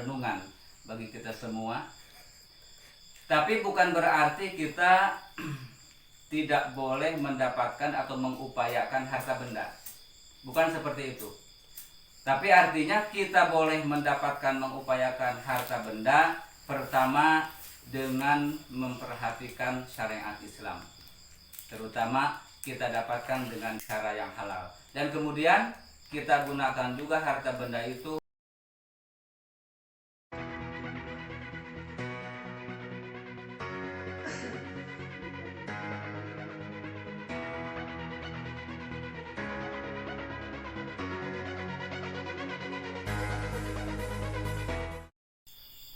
renungan bagi kita semua. Tapi bukan berarti kita tidak boleh mendapatkan atau mengupayakan harta benda. Bukan seperti itu. Tapi artinya kita boleh mendapatkan mengupayakan harta benda pertama dengan memperhatikan syariat Islam. Terutama kita dapatkan dengan cara yang halal. Dan kemudian kita gunakan juga harta benda itu.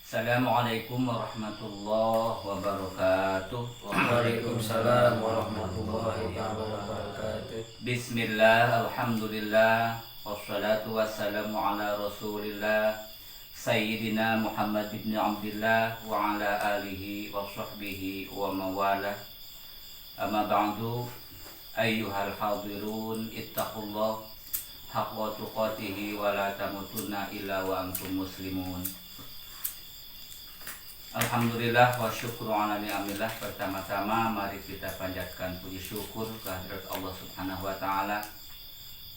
Assalamualaikum warahmatullahi wabarakatuh. Waalaikumsalam warahmatullahi wabarakatuh. Bismillah, alhamdulillah, wassalatu wassalamu ala rasulillah Sayyidina Muhammad ibn Abdillah wa ala alihi wa sahbihi wa mawala. Amma ba'du, ayyuhal hadirun, ittaqullah haqqa tuqatihi wa la tamutunna illa wa antum muslimun. Alhamdulillah wa syukru ala ni'amillah. Pertama-tama mari kita panjatkan puji syukur kehadirat Allah Subhanahu wa taala.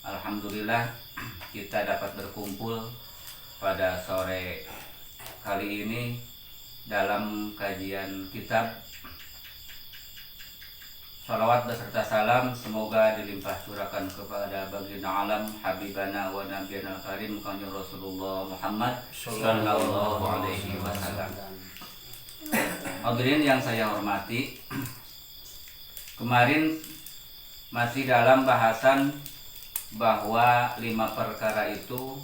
Alhamdulillah kita dapat berkumpul pada sore kali ini dalam kajian kitab. Salawat beserta salam semoga dilimpah curahkan kepada baginda alam habibana wa nabiyana karim kanjeng Rasulullah Muhammad sallallahu alaihi wasallam. Hadirin yang saya hormati, kemarin masih dalam bahasan bahwa 5 perkara itu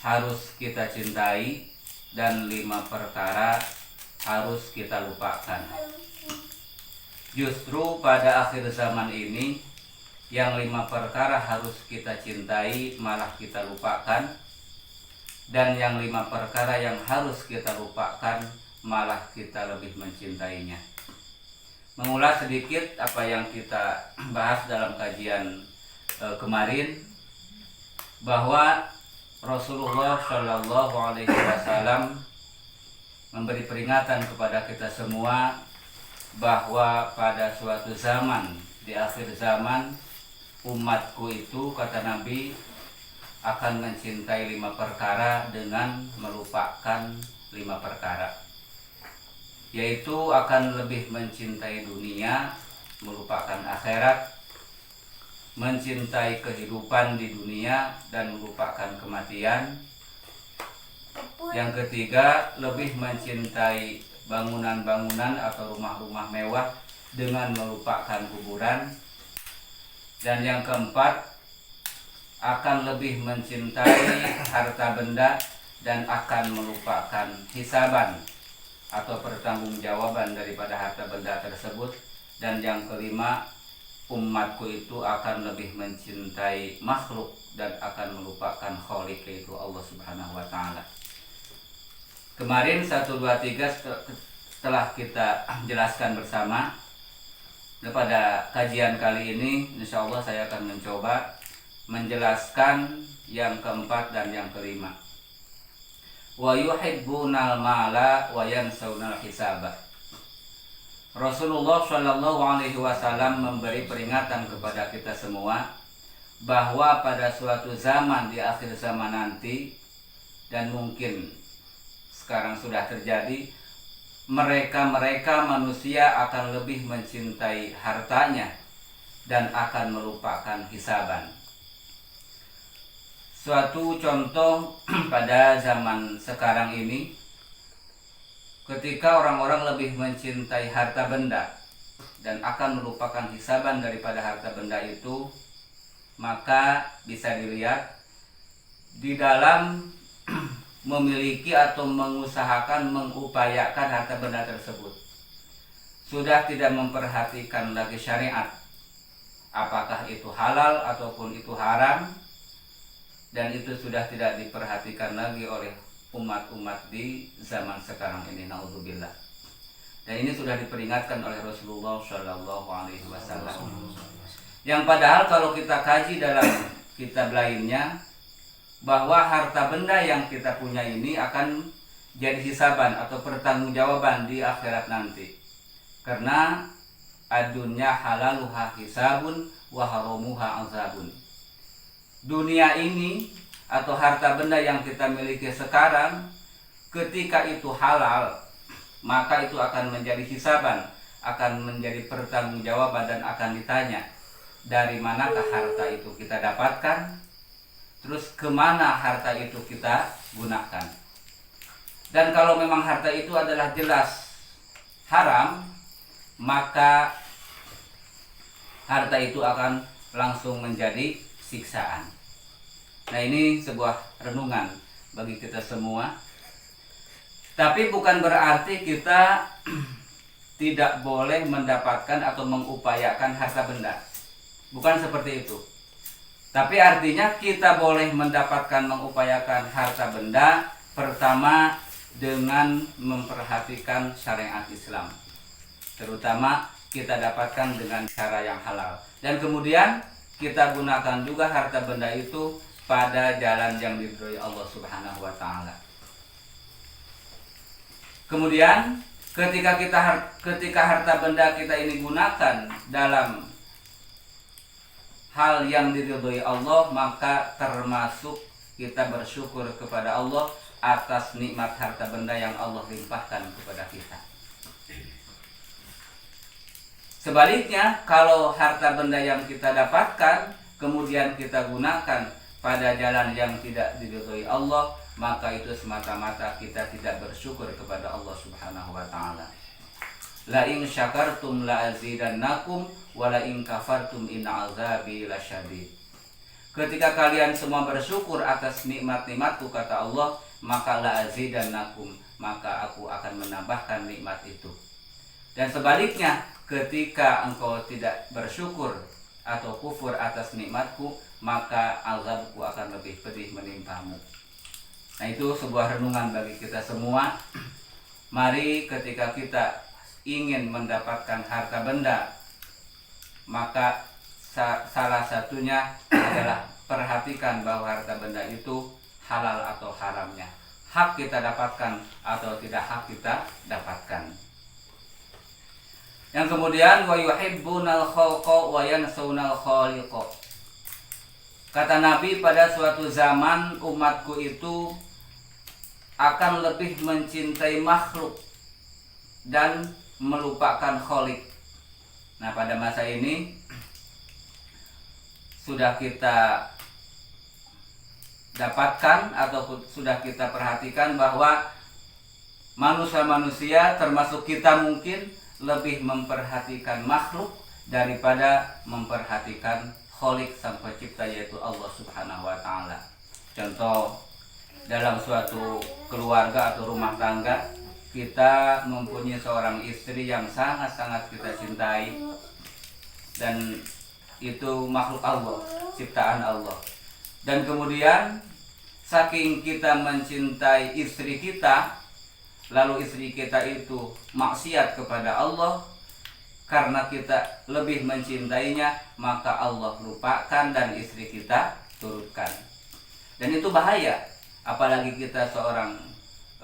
harus kita cintai dan 5 perkara harus kita lupakan. Justru pada akhir zaman ini yang 5 perkara harus kita cintai malah kita lupakan, dan yang 5 perkara yang harus kita lupakan malah kita lebih mencintainya. Mengulas sedikit apa yang kita bahas dalam kajian kemarin, bahwa Rasulullah Shallallahu Alaihi Wasallam memberi peringatan kepada kita semua bahwa pada suatu zaman, di akhir zaman, umatku itu, kata Nabi, akan mencintai 5 perkara dengan melupakan 5 perkara, yaitu akan lebih mencintai dunia, melupakan akhirat, mencintai kehidupan di dunia dan melupakan kematian. Yang ketiga, lebih mencintai bangunan-bangunan atau rumah-rumah mewah dengan melupakan kuburan. Dan yang keempat, akan lebih mencintai harta benda dan akan melupakan hisaban atau pertanggungjawaban daripada harta benda tersebut. Dan yang kelima, umatku itu akan lebih mencintai makhluk dan akan melupakan khaliq, yaitu Allah Subhanahu wa taala. Kemarin 1, 2, 3 setelah kita jelaskan bersama, pada kajian kali ini insya Allah saya akan mencoba menjelaskan yang keempat dan yang kelima. Wa yuhibbunal mala wa yansawnal hisaba. Rasulullah Shallallahu Alaihi Wasallam memberi peringatan kepada kita semua bahwa pada suatu zaman di akhir zaman nanti, dan mungkin sekarang sudah terjadi, mereka manusia akan lebih mencintai hartanya dan akan melupakan hisaban. Suatu contoh pada zaman sekarang ini, ketika orang-orang lebih mencintai harta benda dan akan melupakan hisaban daripada harta benda itu, maka bisa dilihat di dalam memiliki atau mengusahakan, mengupayakan harta benda tersebut, sudah tidak memperhatikan lagi syariat, apakah itu halal ataupun itu haram, dan itu sudah tidak diperhatikan lagi oleh umat-umat di zaman sekarang ini, naudzubillah. Dan ini sudah diperingatkan oleh Rasulullah Shallallahu Alaihi Wasallam. Yang padahal kalau kita kaji dalam kitab lainnya, bahwa harta benda yang kita punya ini akan jadi hisaban atau pertanggungjawaban di akhirat nanti. Karena adunya halaluha hisabun wa haramuha azabun. Dunia ini atau harta benda yang kita miliki sekarang, ketika itu halal, maka itu akan menjadi hisaban, akan menjadi pertanggungjawaban dan akan ditanya dari manakah harta itu kita dapatkan, terus kemana harta itu kita gunakan. Dan kalau memang harta itu adalah jelas haram, maka harta itu akan langsung menjadi siksaan. Nah, ini sebuah renungan bagi kita semua. Tapi bukan berarti kita tidak boleh mendapatkan atau mengupayakan harta benda. Bukan seperti itu. Tapi artinya kita boleh mendapatkan, mengupayakan harta benda pertama dengan memperhatikan syariat Islam. Terutama kita dapatkan dengan cara yang halal. Dan kemudian kita gunakan juga harta benda itu pada jalan yang diridhoi Allah Subhanahu wa taala. Kemudian ketika harta benda kita ini gunakan dalam hal yang diridhoi Allah, maka termasuk kita bersyukur kepada Allah atas nikmat harta benda yang Allah limpahkan kepada kita. Sebaliknya, kalau harta benda yang kita dapatkan kemudian kita gunakan pada jalan yang tidak diridhoi Allah, maka itu semata-mata kita tidak bersyukur kepada Allah Subhanahu wa taala. La in syakartum la azidannakum wa la in kafartum inna azabi lasyadid. Ketika kalian semua bersyukur atas nikmat-nikmatku, kata Allah, maka la azidannakum, maka aku akan menambahkan nikmat itu. Dan sebaliknya, ketika engkau tidak bersyukur atau kufur atas nikmatku, maka azabku akan lebih pedih menimpamu. Nah, itu sebuah renungan bagi kita semua. Mari ketika kita ingin mendapatkan harta benda, maka salah satunya adalah perhatikan bahwa harta benda itu halal atau haramnya, hak kita dapatkan atau tidak hak kita dapatkan. Yang kemudian wa yuhibbunal khalqa wa yansawnal khaliqa. Kata Nabi, pada suatu zaman umatku itu akan lebih mencintai makhluk dan melupakan Khalik. Nah, pada masa ini sudah kita dapatkan atau sudah kita perhatikan bahwa manusia-manusia termasuk kita mungkin lebih memperhatikan makhluk daripada memperhatikan Khalik, sang pencipta, yaitu Allah Subhanahu wa taala. Contoh, dalam suatu keluarga atau rumah tangga, kita mempunyai seorang istri yang sangat-sangat kita cintai, dan itu makhluk Allah, ciptaan Allah. Dan kemudian saking kita mencintai istri kita, lalu istri kita itu maksiat kepada Allah, karena kita lebih mencintainya, maka Allah lupakan dan istri kita turutkan. Dan itu bahaya, apalagi kita seorang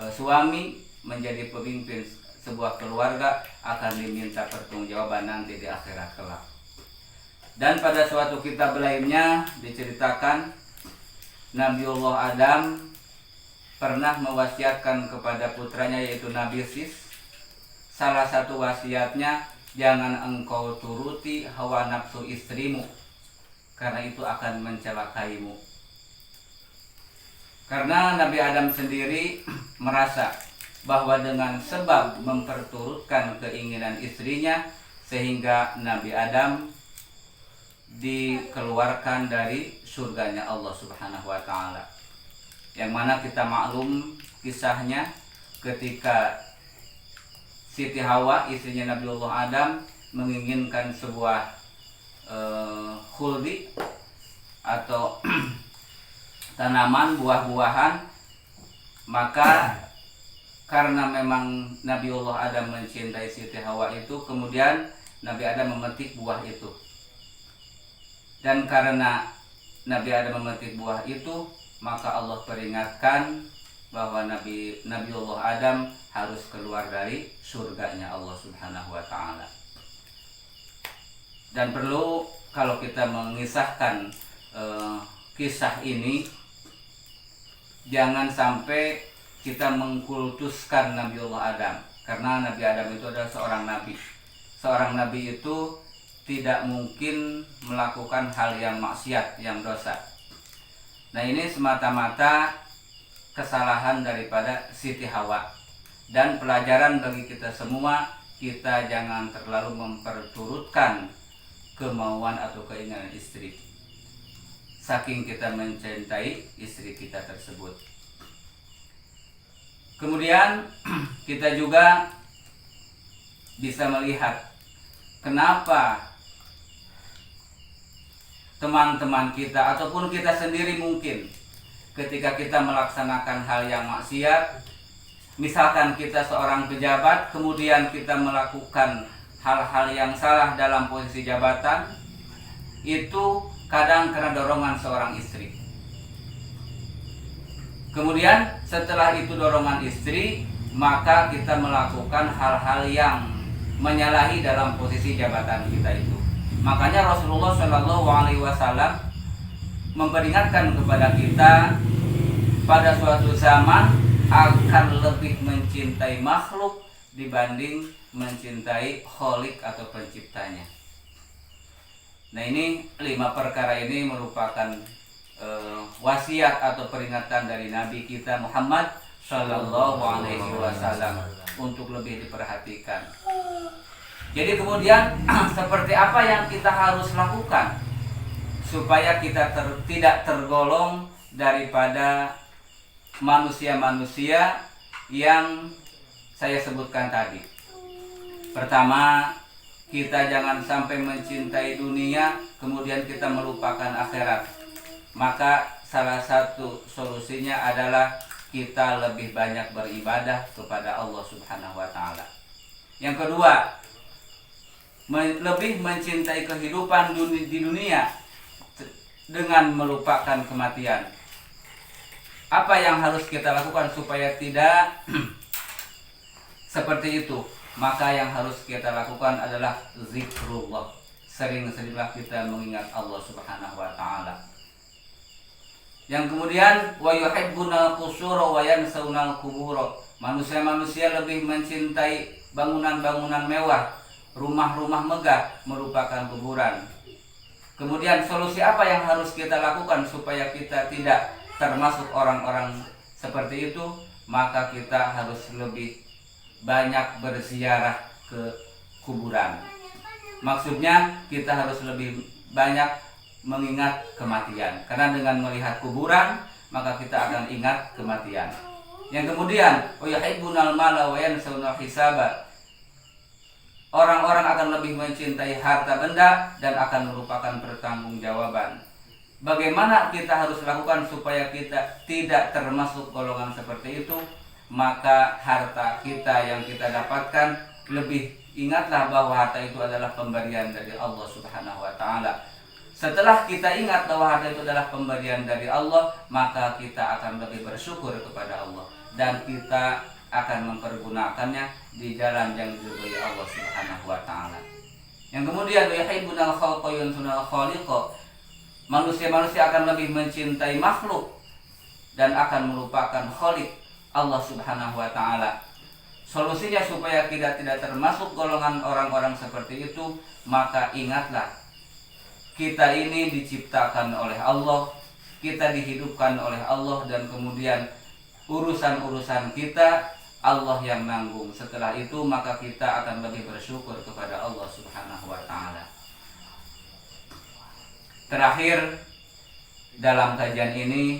suami menjadi pemimpin sebuah keluarga, akan diminta pertanggungjawaban nanti di akhirat kelak. Dan pada suatu kitab lainnya diceritakan Nabiullah Adam pernah mewasiatkan kepada putranya, yaitu Nabi Sis. Salah satu wasiatnya, jangan engkau turuti hawa nafsu istrimu, karena itu akan mencelakaimu. Karena Nabi Adam sendiri merasa bahwa dengan sebab memperturutkan keinginan istrinya, sehingga Nabi Adam dikeluarkan dari surganya Allah Subhanahu wa taala. Yang mana kita maklum kisahnya ketika Siti Hawa, istrinya Nabiullah Adam, menginginkan sebuah khuldi atau tanaman buah-buahan, maka karena memang Nabiullah Adam mencintai Siti Hawa itu, kemudian Nabi Adam memetik buah itu. Dan karena Nabi Adam memetik buah itu, maka Allah peringatkan bahwa Nabiullah Adam harus keluar dari surganya Allah Subhanahu wa taala. Dan perlu kalau kita mengisahkan kisah ini, jangan sampai kita mengkultuskan Nabiullah Adam, karena Nabi Adam itu adalah seorang nabi. Seorang nabi itu tidak mungkin melakukan hal yang maksiat, yang dosa. Nah, ini semata-mata kesalahan daripada Siti Hawa. Dan pelajaran bagi kita semua, kita jangan terlalu memperturutkan kemauan atau keinginan istri, saking kita mencintai istri kita tersebut. Kemudian kita juga bisa melihat kenapa teman-teman kita ataupun kita sendiri mungkin ketika kita melaksanakan hal yang maksiat, misalkan kita seorang pejabat, kemudian kita melakukan hal-hal yang salah dalam posisi jabatan, itu kadang karena dorongan seorang istri. Kemudian setelah itu dorongan istri, maka kita melakukan hal-hal yang menyalahi dalam posisi jabatan kita itu. Makanya Rasulullah SAW memperingatkan kepada kita pada suatu zaman akan lebih mencintai makhluk dibanding mencintai Khalik atau penciptanya. Nah, ini 5 perkara ini merupakan wasiat atau peringatan dari Nabi kita Muhammad Sallallahu Alaihi Wasallam untuk lebih diperhatikan. Jadi kemudian seperti apa yang kita harus lakukan supaya kita tidak tergolong daripada manusia-manusia yang saya sebutkan tadi. Pertama, kita jangan sampai mencintai dunia kemudian kita melupakan akhirat. Maka salah satu solusinya adalah kita lebih banyak beribadah kepada Allah Subhanahu wa taala. Yang kedua, lebih mencintai kehidupan di dunia dengan melupakan kematian. Apa yang harus kita lakukan supaya tidak seperti itu? Maka yang harus kita lakukan adalah zikrullah. Sering-seringlah kita mengingat Allah Subhanahu wa taala. Yang kemudian wa yuhibbunal qusura wa yansawunal qubura. Manusia-manusia lebih mencintai bangunan-bangunan mewah, rumah-rumah megah, merupakan kuburan. Kemudian solusi apa yang harus kita lakukan supaya kita tidak termasuk orang-orang seperti itu? Maka kita harus lebih banyak berziarah ke kuburan. Maksudnya kita harus lebih banyak mengingat kematian, karena dengan melihat kuburan maka kita akan ingat kematian. Yang kemudian yuhibbunal mala wa yansawna hisaba. Orang-orang akan lebih mencintai harta benda dan akan melupakan pertanggungjawaban. Bagaimana kita harus lakukan supaya kita tidak termasuk golongan seperti itu? Maka harta kita yang kita dapatkan, lebih ingatlah bahwa harta itu adalah pemberian dari Allah Subhanahu wa taala. Setelah kita ingat bahwa harta itu adalah pemberian dari Allah, maka kita akan lebih bersyukur kepada Allah dan kita akan mempergunakannya di jalan yang diridhoi Allah Subhanahu wa taala. Yang kemudian yuhibbunal khalqa yansunal khaliqa. Manusia-manusia akan lebih mencintai makhluk dan akan melupakan Khalik, Allah Subhanahu wa taala. Solusinya supaya kita tidak termasuk golongan orang-orang seperti itu, maka ingatlah kita ini diciptakan oleh Allah, kita dihidupkan oleh Allah, dan kemudian urusan-urusan kita Allah yang nanggung. Setelah itu maka kita akan lebih bersyukur kepada Allah Subhanahu wa taala. Terakhir dalam kajian ini,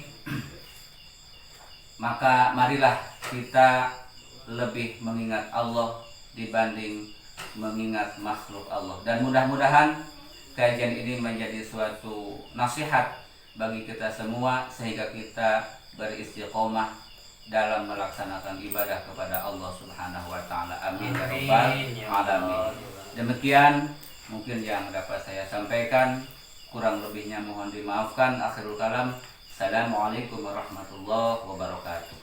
maka marilah kita lebih mengingat Allah dibanding mengingat makhluk Allah. Dan mudah-mudahan kajian ini menjadi suatu nasihat bagi kita semua sehingga kita beristiqomah dalam melaksanakan ibadah kepada Allah Subhanahu wa taala. Amin ya rabbal alamin. Demikian mungkin yang dapat saya sampaikan, kurang lebihnya mohon dimaafkan. Akhirul kalam, Assalamualaikum warahmatullahi wabarakatuh.